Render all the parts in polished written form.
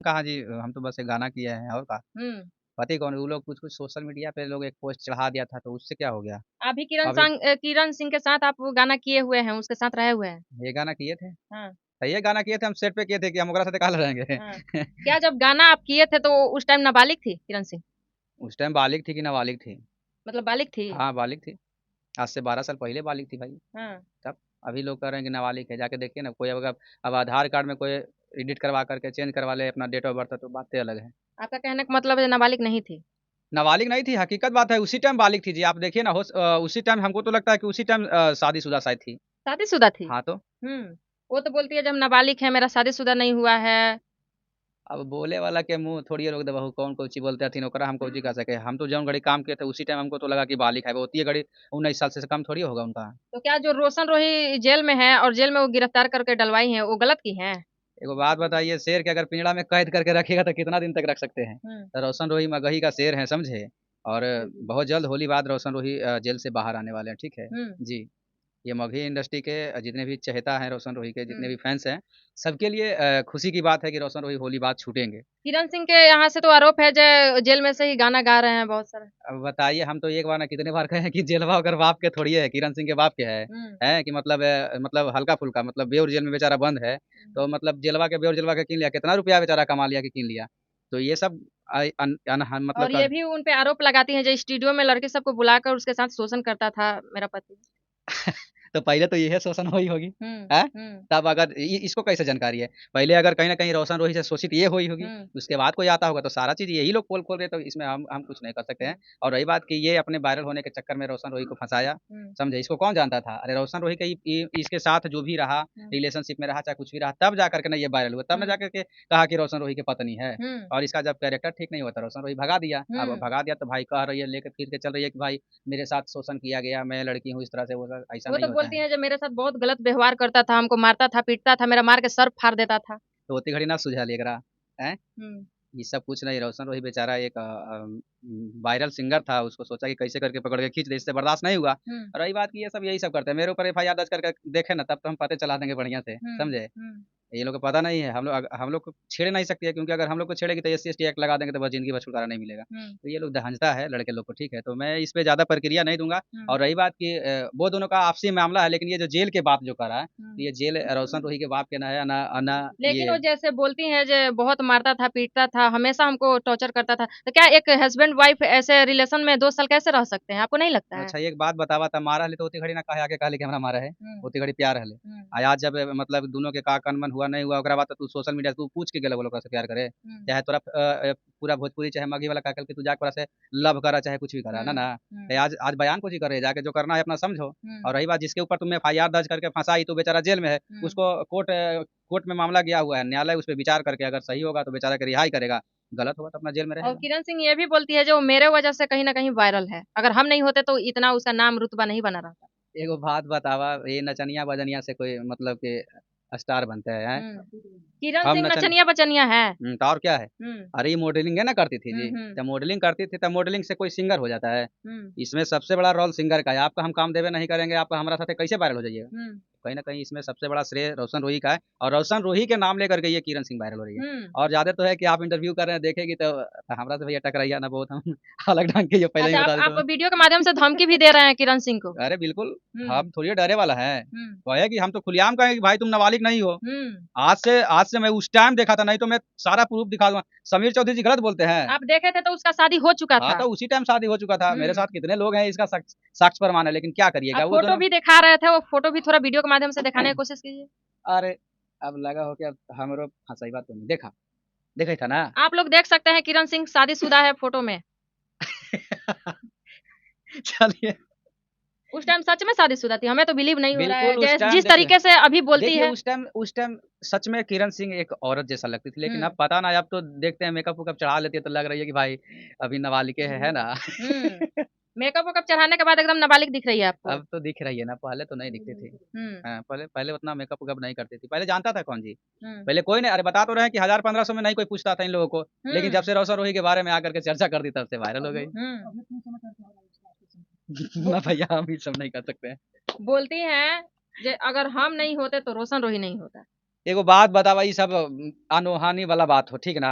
कहाँ जी, हम तो बस एक गाना किए हैं और का हम्म। पता ही कौन, वो लोग कुछ कुछ सोशल मीडिया पे लोग एक पोस्ट चढ़ा दिया था तो उससे क्या हो गया। अभी अभी किरण सिंह के साथ आप वो गाना किए हुए हैं, उसके साथ रहे हुए हैं। ये गाना किए थे, हाँ। ये गाना किए थे, हम सेट पे किए थे कि हम ओकरा साथे काहे रहेंगे। हाँ। क्या जब गाना आप किए थे तो उस टाइम नाबालिग थी किरण सिंह? उस टाइम बालिग थी कि नाबालिग थी। मतलब बालिग थी? हाँ बालिग थी, आज से 12 साल पहले बालिग थी भाई। हाँ। तब अभी लोग कह रहे हैं कि नाबालिग है, जाके देखिए ना, कोई अगर अब आधार कार्ड में कोई एडिट करवा करके चेंज करवा ले अपना डेट ऑफ बर्थ तो बातें अलग है। आपका कहने का मतलब है नाबालिग नहीं थी? नाबालिग नहीं थी, हकीकत बात है, उसी टाइम बालिग थी जी। आप देखिए ना, उसी टाइम हमको तो लगता है कि उसी टाइम शादीशुदा शायद थी। शादीशुदा थी? हाँ तो हम्म। वो तो बोलती है जब नाबालिग है, मेरा शादीशुदा नहीं हुआ है। अब बोले वाला के मुंह थोड़ी रोक दे बहू, कौन कोची बोलते हथिन ओकरा हम कोची कह सके। हम तो जौन घड़ी काम किए थे उसी टाइम हमको तो लगा कि बालिक है, वो होती है घड़ी 19 साल से कम थोड़ी होगा उनका। तो क्या जो रोशन रोही जेल में है और जेल में वो गिरफ्तार करके डलवाई है, वो गलत की है? एगो बात बताइए, शेर के अगर पिंजड़ा में कैद करके रखेगा तो कितना दिन तक रख सकते हैं। हम्म। तो रोशन रोही मगही का शेर है, समझे। और बहुत जल्द होली बाद रोशन रोही जेल से बाहर आने वाले हैं, ठीक है हम्म। जी। ये मगही इंडस्ट्री के जितने भी चहेता हैं रोशन रोही के, जितने हम्म। भी फैंस हैं, सबके लिए खुशी की बात है कि रोशन रोही होली बाद छूटेंगे। किरण सिंह के यहाँ से तो आरोप है जो जेल में से ही गाना गा रहे हैं बहुत सारे। अब बताइए, हम तो एक बार ना कितने बार कहे हैं कि जेलवा अगर बाप के थोड़ी है, किरण सिंह के बाप के है। हम्म। हैं कि मतलब मतलब हल्का फुल्का, मतलब बेउर जेल में बेचारा बंद है। तो मतलब जेलवा के बेउर जेलवा के किन लिया, कितना रुपया बेचारा कमा लिया कि किन लिया। तो ये सब मतलब और ये भी उन पे आरोप लगाती हैं जो स्टूडियो में लड़के सबको बुलाकर उसके साथ शोषण करता था मेरा पति। तो पहले तो यह शोषण हुई होगी हम्म। है। हम्म। तब अगर इसको कैसे जानकारी है, पहले अगर कहीं ना कहीं रोशन रोही से शोषित ये हुई होगी, हम्म। उसके बाद कोई आता होगा तो सारा चीज यही लोग पोल खोल रहे, तो इसमें हम कुछ नहीं कर सकते हैं। हम्म। और रही बात कि ये अपने वायरल होने के चक्कर में रोशन रोही को फंसाया, हम्म। समझे। इसको कौन जानता था, अरे रोशन रोही के इसके साथ जो भी रहा, हम्म। रिलेशनशिप में रहा चाहे कुछ भी रहा, तब जाकर के ना ये वायरल हुआ, तब ना हम्म। जाकर के कहा कि रोशन रोही की पत्नी है। हम्म। और इसका जब कैरेक्टर ठीक नहीं होता, रोशन रोही भगा दिया। अब हम्म। भगा दिया तो भाई कह रही है, लेके फिर के चल रही है कि भाई मेरे साथ शोषण किया गया, मैं लड़की हूँ, इस तरह से वो सब ऐसा वो तो नहीं होता बोलती है। हैं जब मेरे साथ बहुत गलत व्यवहार करता था, हमको मारता था, पीटता था, मेरा मार के सर फाड़ देता था। तो होती घड़ी ना सुझा लेकरा है। हम्म। ये सब कुछ नहीं, रोशन रोही बेचारा एक वायरल सिंगर था, उसको सोचा कि कैसे करके पकड़ के खींच दे, इससे बर्दाश्त नहीं हुआ। हम्म। और रही बात की ये सब यही सब करते हैं, मेरे ऊपर एफआईआर दर्ज करके देखे ना, तब तो हम पते चला देंगे बढ़िया से, हम्म। समझे। हम्म। ये लोग को पता नहीं है, हम लोग को छेड़ नहीं सकती है, क्योंकि अगर हम लोग को छेड़ेगी तो SC ST एक्ट लगा देंगे तो बस जिंदगी भर छुटकारा नहीं मिलेगा। हम्म। तो ये लोग दहंजता है लड़के लोग को, ठीक है, तो मैं इस पे ज्यादा प्रक्रिया नहीं दूंगा। हम्म। और रही बात की वो दोनों का आपसी मामला है, लेकिन ये जो जेल के बाप जो करा है, तो हम्म। ये जेल रोशन रोही के बाप के ना है ना लेकिन वो ये। जैसे बोलती हैं जो बहुत मारता था, पीटता था, हमेशा हमको टॉर्चर करता था, तो क्या एक हस्बैंड वाइफ ऐसे रिलेशन में 2 साल कैसे रह सकते हैं? आपको नहीं लगता है? अच्छा एक बात बतावा था, मारा हले तो उतनी घड़ी ना कहे आके कहले कि हमरा मारा है, हम्म। उतनी घड़ी प्यार हले। हम्म। आज जब मतलब दोनों के का कनमन हुआ नहीं हुआ, ओकरा बाद तो तू सोशल मीडिया तू पूछ के गेल बोल ओकरा से प्यार करे। हम्म। चाहे तोरा पूरा भोजपुरी चाहे मगही वाला कहल कि तू जाके ओकरा से लव करा चाहे कुछ भी करा ना हम्म। ना। हम्म। ते आज आज बयान को जी करे, जाके जो करना है अपना समझो। हम्म। और रही बात जिसके ऊपर तुमने FIR दर्ज करके फंसाई, तो बेचारा जेल में है। हम्म। उसको कोर्ट में मामला गया हुआ है, न्यायालय उस पर विचार करके अगर सही होगा तो बेचारा के रिहाई करेगा, गलत होगा तो अपना जेल में और रहेगा। किरण सिंह ये भी बोलती है जो मेरे वजह से कहीं ना कहीं वायरल है, अगर हम नहीं होते तो इतना उसका नाम रुतबा नहीं बना रहता। एगो बात बतावा, ये नचनिया बजनिया से कोई मतलब के स्टार बनते हैं। किरण हम सिंह नचन नचनिया बचनिया है। तो और क्या है। हम्म। अरे ये मॉडलिंग है ना करती थी जी, हम्म। जब मॉडलिंग करती थी तब मॉडलिंग से कोई सिंगर हो जाता है। हम्म। इसमें सबसे बड़ा रोल सिंगर का है, आपका हम काम देवे नहीं करेंगे, आपका हमारा साथे कैसे वायरल हो जाइएगा। हम्म। कहीं ना कहीं इसमें सबसे बड़ा श्रेय रोशन रोही का है, और रोशन रोही के नाम लेकर के ये किरण सिंह वायरल हो रही है। हम्म। और ज्यादा तो है कि आप इंटरव्यू कर रहे हैं, देखेगी तो हमारा से भैया टकराइया ना बहुत हम अलग ढंग के, ये पहले ही अच्छा, बता आप देते। वीडियो के माध्यम से धमकी भी दे रहे हैं किरण सिंह को? अरे बिल्कुल, हम्म। हम थोड़ी डरे वाला है। हम्म। वो है कि हम तो खुलेआम कहें कि भाई तुम नाबालिग नहीं हो। हम्म। आज से मैं उस टाइम देखा था, नहीं तो मैं सारा प्रूफ दिखा दूंगा। समीर चौधरी जी गलत बोलते हैं। आप देखे थे तो उसका शादी हो चुका हाँ था। तो उसी टाइम शादी हो चुका था, मेरे हम्म। साथ कितने लोग हैं इसका साक्ष्य साक्ष्य प्रमाण है, लेकिन क्या करिएगा आप वो फोटो दोनों। भी दिखा रहे थे, वो फोटो भी थोड़ा वीडियो के माध्यम से दिखाने की कोशिश कीजिए। अरे अब लगा हो कि अब हमरो फंसाई बात तो नहीं देखा, देखा ही था ना। आप लोग देख सकते हैं किरण सिंह शादीशुदा है फोटो में। चलिए। उस टाइम सच में शादीशुदा थी, हमें तो बिलीव नहीं हो रहा है बिल्कुल उस टाइम जिस तरीके से अभी बोलती देखिए है। उस टाइम सच में किरण सिंह एक औरत जैसा लगती थी, लेकिन हम्म। अब पता ना, अब तो देखते हैं मेकअप वेकअप चढ़ा लेती है तो लग रही है कि भाई अभी नाबालिग है ना। हम्म। मेकअप वेकअप चढ़ाने के बाद एकदम नाबालिग दिख रही है आपको? अब तो दिख रही है ना, पहले तो नहीं दिखती थी। हम्म। हाँ, पहले पहले उतना मेकअप वेकअप नहीं करती थी, पहले जानता था कौन जी। हम्म। पहले कोई नहीं, अरे बता तो रहे हैं कि 1000-1500 में नहीं कोई पूछता था इन लोगों को। लेकिन जब हम्म। से रोशन रोही के बारे में आकर के चर्चा कर दी तब से वायरल हो गई। हम्म। ना बो, भैया हम ये सब नहीं कर सकते हैं। बोलती हैं जे अगर हम नहीं होते तो रोशन रोही नहीं होता। एगो बात बतावा, ई सब अनोहानी वाला बात हो, ठीक ना।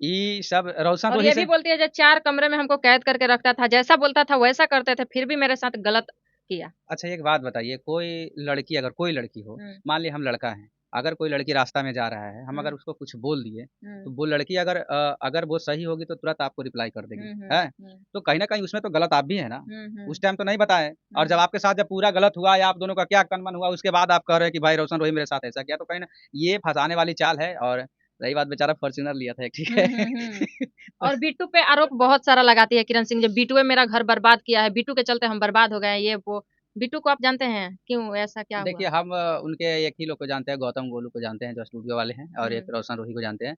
ई सब रोशन और रोही ये से भी बोलती है, जब 4 कमरे में हमको कैद करके रखता था, जैसा बोलता था वैसा करते थे, फिर भी मेरे साथ गलत किया। अच्छा एक बात बताइए, कोई लड़की, अगर कोई लड़की हो, मान ली हम लड़का हैं, अगर कोई लड़की रास्ता में जा रहा है, हम अगर उसको कुछ बोल दिए, तो वो लड़की अगर अगर वो सही होगी तो तुरंत आपको रिप्लाई कर देगी, है। तो कहीं ना कहीं उसमें तो गलत आप भी है ना। उस टाइम तो नहीं बताए, और जब आपके साथ जब पूरा गलत हुआ या आप दोनों का क्या कनमन हुआ, उसके बाद आप कह रहे हैं कि भाई रोशन रोही मेरे साथ ऐसा किया, तो कहीं ना ये फंसाने वाली चाल है। और रही बात, बेचारा फॉर्च्यूनर लिया था एक, ठीक है। और बिट्टू पे आरोप बहुत सारा लगाती है किरण सिंह, जब बिट्टू मेरा घर बर्बाद किया है, बिट्टू के चलते हम बर्बाद हो गए हैं, ये वो। बिट्टू को आप जानते हैं, क्यों ऐसा क्या हुआ? देखिए हम उनके एक ही लोग को जानते हैं, गौतम गोलू को जानते हैं जो स्टूडियो वाले हैं, और एक रोशन रोही को जानते हैं,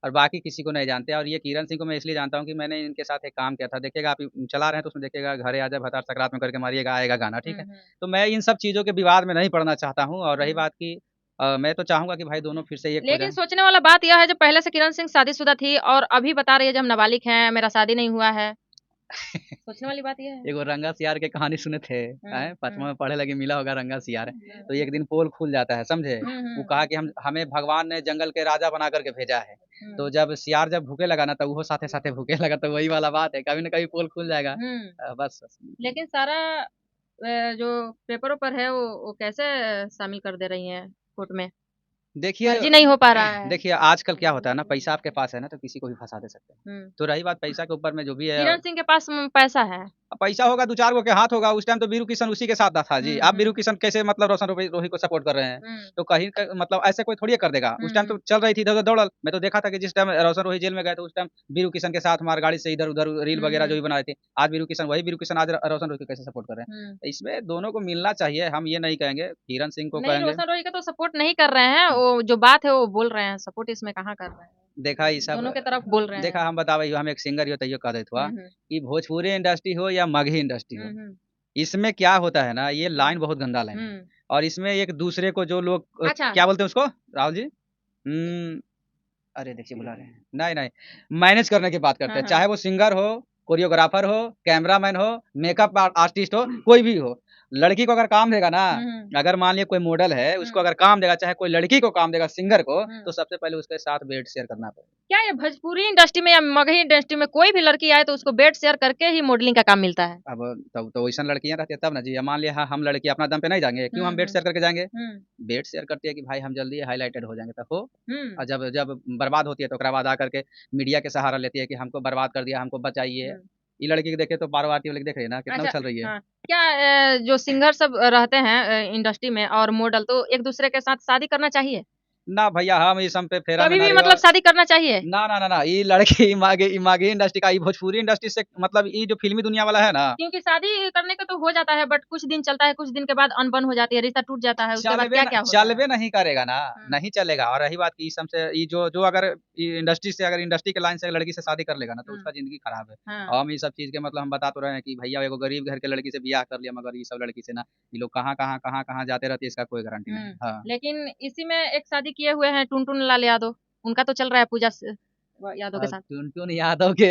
और बाकी किसी को नहीं जानते। और ये किरण सिंह को मैं इसलिए जानता हूँ कि मैंने इनके साथ एक काम किया था। देखिएगा आप चला रहे हैं तो उसमें देखिएगा, घरे आजा भतार सकरात में करके मारिएगा, आएगा गाना, ठीक है। तो मैं इन सब चीज़ों के विवाद में नहीं पड़ना चाहता हूँ। और रही बात की मैं तो चाहूंगा कि भाई दोनों फिर से एक हो लेकिन जाए। सोचने वाला बात यह है, जब पहले से किरण सिंह शादीशुदा थी और अभी बता रही है जब हम नाबालिग हैं, मेरा शादी नहीं हुआ है। सोचने वाली बात यह है। एगो रंगा सियार के कहानी सुने थे, हैं, पांचवा में पढ़े लगे, मिला होगा रंगा सियार। तो एक दिन पोल खुल जाता है, समझे। वो कहा कि हम हमें भगवान ने जंगल के राजा बना करके भेजा है। तो जब सियार जब भूखे लगा ना, तो वो साथे साथे भूखे लगा, तो वही वाला बात है, कभी ना कभी पोल खुल जाएगा। बस। लेकिन सारा जो पेपरों पर है वो कैसे शामिल कर दे रही हैं कोर्ट में? देखिए फर्जी नहीं हो पा रहा है। देखिए आजकल क्या होता है ना, पैसा आपके पास है ना, तो किसी को भी फंसा दे सकते हैं। तो रही बात पैसा के ऊपर में, जो भी है, किरण सिंह के पास पैसा है। पैसा होगा, दो चार गो के हाथ होगा। उस टाइम तो बीरू किशन उसी के साथ था जी। आप बीरू किशन कैसे मतलब रोशन रोही को सपोर्ट कर रहे हैं, तो कहीं मतलब ऐसे कोई थोड़ी कर देगा। उस टाइम तो चल रही थी इधर उधर दौड़ल। मैं तो देखा था कि जिस टाइम रोशन रोही जेल में गए, तो उस टाइम बीरू किशन के साथ हमारे गाड़ी से इधर उधर रील वगैरह जो भी बनाए थे। आज बीरू किशन वही बीरू किशन, आज रोशन रोही को कैसे सपोर्ट कर रहे हैं। तो इसमें दोनों को मिलना चाहिए। हम ये नहीं कहेंगे, किरण सिंह को नहीं, कहेंगे। रोशन रोही का तो सपोर्ट नहीं कर रहे हैं, वो जो बात है वो बोल रहे हैं, सपोर्ट इसमें कहाँ कर रहे हैं। देखा ये सब, दोनों के तरफ बोल रहे देखा हैं। हम बतावे, हम एक सिंगर हो तैयो कह देत हुआ हम्म कि भोजपुरी इंडस्ट्री हो या मगही इंडस्ट्री हो, हम्म इसमें क्या होता है ना, ये लाइन बहुत गंदा लाइन है। हम्म। और इसमें एक दूसरे को जो लोग अच्छा। क्या बोलते हैं उसको, राहुल जी, अरे देखिए बुला रहे हैं, नहीं नहीं, मैनेज करने की बात करते हाँ हैं। हाँ। चाहे वो सिंगर हो, कोरियोग्राफर हो, कैमरामैन हो, मेकअप आर्टिस्ट हो, कोई भी हो, लड़की को अगर काम देगा ना, अगर मान लिया कोई मॉडल है, उसको अगर काम देगा, चाहे कोई लड़की को काम देगा, सिंगर को, तो सबसे पहले उसके साथ बेड शेयर करना पड़ेगा। क्या ये भोजपुरी इंडस्ट्री में या मगही इंडस्ट्री में कोई भी लड़की आए तो उसको बेड शेयर करके ही मॉडलिंग का काम मिलता है? अब तब तो वैसा लड़कियां रहती है तब ना जी। अब मान लिया हम लड़की अपना दम पे नहीं जाएंगे, क्यों हम बेड शेयर करके जाएंगे। बेड शेयर करती है कि भाई हम जल्दी हाईलाइटेड हो जाएंगे, तब हो। और जब जब बर्बाद होती है तो बाद आकर के मीडिया के सहारा लेती है कि हमको बर्बाद कर दिया, हमको बचाइए। ये लड़की को देखे तो पार्वती वाली देख रही है ना, कितना अच्छा। उछल रही है। हाँ। क्या जो सिंगर सब रहते हैं इंडस्ट्री में और मॉडल, तो एक दूसरे के साथ शादी करना चाहिए? ना भैया, हम इस सब पे फेरा में कभी ना भी रही। मतलब शादी करना चाहिए? ना ना ना ना, ये लड़की इमागी इंडस्ट्री का, ये भोजपुरी इंडस्ट्री से मतलब ये जो फिल्मी दुनिया वाला है ना, क्योंकि शादी करने का तो हो जाता है, बट कुछ दिन चलता है, कुछ दिन के बाद अनबन हो जाती है, रिश्ता टूट जाता है, उसके बाद क्या क्या होता है? चलबे नहीं करेगा ना, नहीं चलेगा। और रही बात की इस सबसे, ये जो अगर इंडस्ट्री से, अगर इंडस्ट्री के लाइन से लड़की से शादी कर लेगा ना, तो उसका जिंदगी खराब है। हाँ। और हम ये सब चीज के मतलब हम बता तो रहे हैं कि भैया एगो गरीब घर के लड़की से ब्याह कर लिया, मगर ये सब लड़की से ना, ये लोग कहाँ जाते रहती है, इसका कोई गारंटी नहीं है। हाँ। लेकिन इसी में एक शादी किए हुए हैं टुनटुन लाल यादव, उनका तो चल रहा है पूजा यादव के साथ। टुनटुन यादव के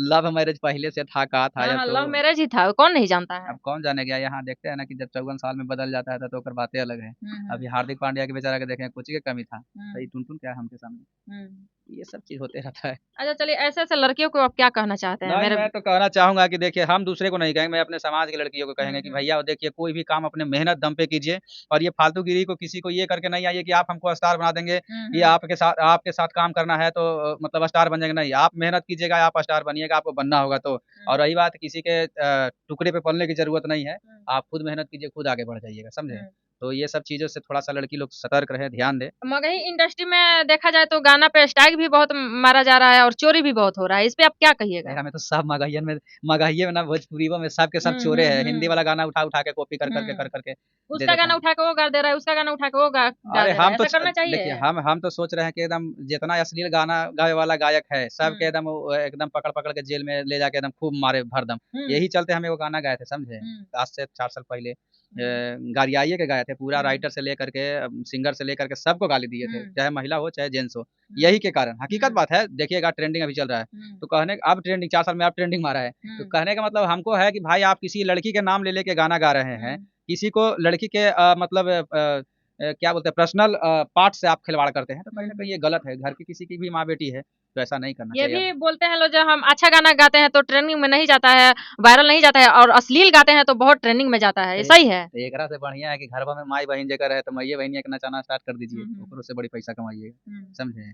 लव मैरिज पहले से था, का था, हाँ या हाँ, तो लव मैरिज ही था, कौन नहीं जानता है। अब कौन जाने गया। यहाँ देखते हैं ना कि जब 54 साल में बदल जाता है तो ओकर बातें अलग है। अभी हार्दिक पांड्या के बेचारा के देखें, कुछ के कमी था, तो ये टुनटुन क्या है हमके सामने। ये सब चीज होते रहता है। अच्छा चलिए, ऐसे ऐसे लड़कियों को आप क्या कहना चाहते हैं? नहीं, मेरे मैं तो कहना चाहूंगा कि देखिए, हम दूसरे को नहीं कहेंगे, मैं अपने समाज की लड़कियों को कहेंगे कि भैया देखिए, कोई भी काम अपने मेहनत दम पे कीजिए। और ये फालतूगिरी को किसी को ये करके नहीं आइए कि आप हमको स्टार बना देंगे, ये आपके साथ काम करना है तो मतलब स्टार बन जाएंगे। नहीं, आप मेहनत कीजिएगा, आप स्टार बनिएगा, आपको बनना होगा तो। और रही बात, किसी के टुकड़े पे पलने की जरूरत नहीं है। आप खुद मेहनत कीजिए, खुद आगे बढ़ जाइएगा, समझे। तो ये सब चीजों से थोड़ा सा लड़की लोग सतर्क रहे, ध्यान दे। मगही इंडस्ट्री में देखा जाए तो गाना पे स्ट्राइक भी बहुत मारा जा रहा है और चोरी भी बहुत हो रहा है, इस पे आप क्या कहिएगा? में तो सब मगहिये में ना, भोजपुरी में सब के सब चोरे हैं। हिंदी वाला गाना उठा उठा के कॉपी कर करके दे उसका देते गाना हैं। उठा के वो गा दे रहा है, उसका गाना उठा के वो गा अरे दे रहा है, हम तो ऐसा करना देखिए, चाहिए? हम तो सोच रहे हैं कि एकदम जितना अश्लील गाना गावे वाला गायक है, सबके एकदम एकदम पकड़ पकड़ के जेल में ले जाके एकदम खूब मारे भरदम। यही चलते हम एगो गाना गाए थे, समझे, आज से 4 साल पहले। गारियाइए के गाए थे, पूरा राइटर से लेकर के सिंगर से लेकर के सबको गाली दिए थे, चाहे महिला हो चाहे जेंट्स हो। यही के कारण, हकीकत बात है, देखिएगा ट्रेंडिंग अभी चल रहा है। तो कहने अब ट्रेंडिंग 4 साल में अब ट्रेंडिंग मारा है। तो कहने का मतलब हमको है कि भाई आप किसी लड़की के नाम ले लेके गाना गा रहे हैं, किसी को लड़की के मतलब क्या बोलते हैं पर्सनल पार्ट से आप खिलवाड़ करते हैं, तो कहीं ना कहीं ये गलत है। घर की किसी की भी माँ बेटी है तो ऐसा नहीं करना ये चाहिए। भी बोलते हैं लोग, जब हम अच्छा गाना गाते हैं तो ट्रेंडिंग में नहीं जाता है, वायरल नहीं जाता है, और अश्लील गाते हैं तो बहुत ट्रेंडिंग में जाता है, ये सही है? तो एकरा से बढ़िया है कि घरवा में माई बहन जेकर है तो माइये बहनिया के नचाना स्टार्ट कर दीजिए, हम्म, ओकरो से बड़ी पैसा कमाइएगा, समझे?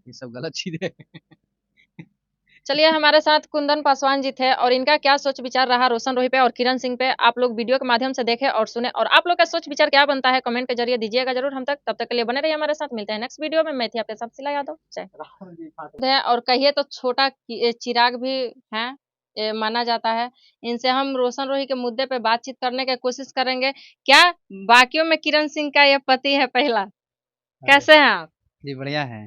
ये सब गलत चीज है। चलिए, हमारे साथ कुंदन पासवान जी थे, और इनका क्या सोच विचार रहा रोशन रोही पे और किरण सिंह पे, आप लोग वीडियो के माध्यम से देखें और सुने, और आप लोग का सोच विचार क्या बनता है कमेंट के जरिए दीजिएगा जरूर हम तक। तब तक के लिए बने रहिए हमारे साथ, मिलते हैं नेक्स्ट वीडियो में। मैं थी आपके साथ शिला यादव, जय है। और कहिए तो छोटा चिराग भी है, माना जाता है। इनसे हम रोशन रोही के मुद्दे पे बातचीत करने की कोशिश करेंगे। क्या बाकियों में किरण सिंह का ये पति है पहला? कैसे हैं आप? जी बढ़िया है।